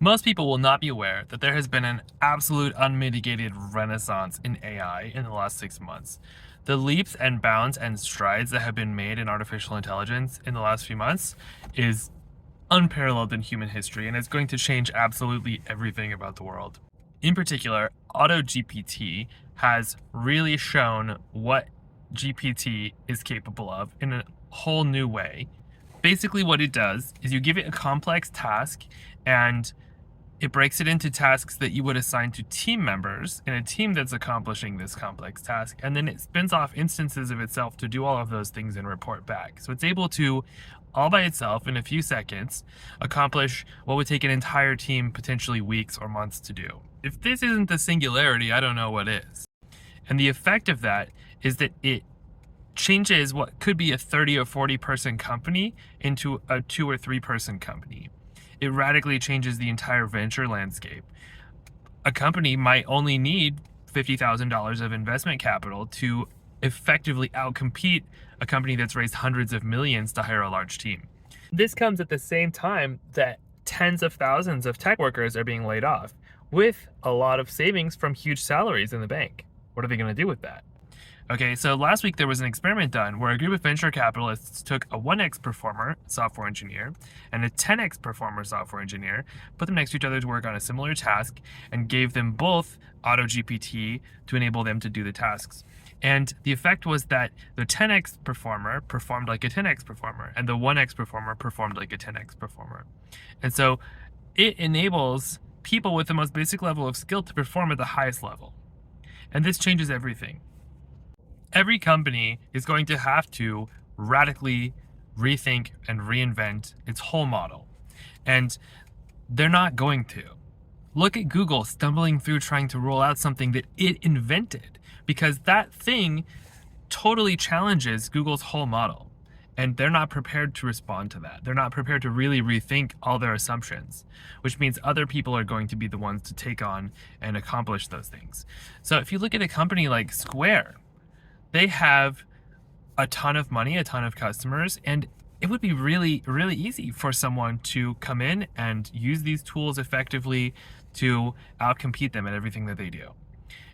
Most people will not be aware that there has been an absolute unmitigated renaissance in AI in the last 6 months. The leaps and bounds and strides that have been made in artificial intelligence in the last few months is unparalleled in human history, and it's going to change absolutely everything about the world. In particular, AutoGPT has really shown what GPT is capable of in a whole new way. Basically, what it does is you give it a complex task and it breaks it into tasks that you would assign to team members in a team that's accomplishing this complex task. And then it spins off instances of itself to do all of those things and report back. So it's able to, all by itself, in a few seconds, accomplish what would take an entire team potentially weeks or months to do. If this isn't the singularity, I don't know what is. And the effect of that is that it changes what could be a 30 or 40 person company into a 2 or 3 person company. It radically changes the entire venture landscape. A company might only need $50,000 of investment capital to effectively outcompete a company that's raised hundreds of millions to hire a large team. This comes at the same time that tens of thousands of tech workers are being laid off, with a lot of savings from huge salaries in the bank. What are they going to do with that? Okay, so last week there was an experiment done where a group of venture capitalists took a 1x performer software engineer and a 10x performer software engineer, put them next to each other to work on a similar task, and gave them both AutoGPT to enable them to do the tasks. And the effect was that the 10x performer performed like a 10x performer, and the 1x performer performed like a 10x performer. And so it enables people with the most basic level of skill to perform at the highest level. And this changes everything. Every company is going to have to radically rethink and reinvent its whole model. And they're not going to. Look at Google stumbling through trying to roll out something that it invented, because that thing totally challenges Google's whole model. And they're not prepared to respond to that. They're not prepared to really rethink all their assumptions, which means other people are going to be the ones to take on and accomplish those things. So if you look at a company like Square, they have a ton of money, a ton of customers, and it would be really, really easy for someone to come in and use these tools effectively to outcompete them at everything that they do.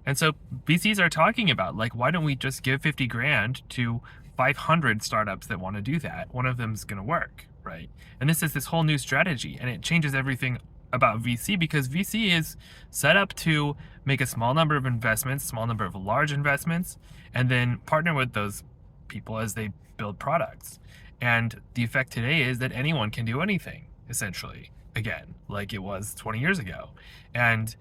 And so VCs are talking about, like, why don't we just give 50 grand to 500 startups that want to do that? One of them's going to work, right? And this is this whole new strategy, and it changes everything about VC, because VC is set up to make a small number of investments, small number of large investments, and then partner with those people as they build products. And the effect today is that anyone can do anything, essentially, again, like it was 20 years ago. And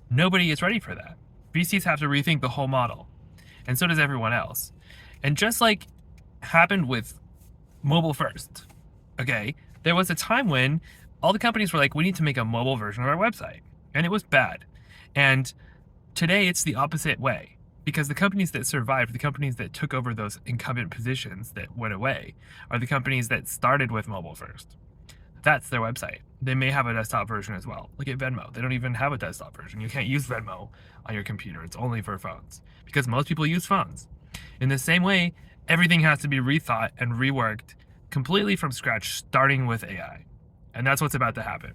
nobody is ready for that. VCs have to rethink the whole model, and so does everyone else. And just like happened with mobile first, okay, there was a time when all the companies were like, we need to make a mobile version of our website. And it was bad. And today it's the opposite way, because the companies that survived, the companies that took over those incumbent positions that went away, are the companies that started with mobile first. That's their website. They may have a desktop version as well. Look at Venmo. They don't even have a desktop version. You can't use Venmo on your computer. It's only for phones, because most people use phones. In the same way, everything has to be rethought and reworked completely from scratch, starting with AI. And that's what's about to happen.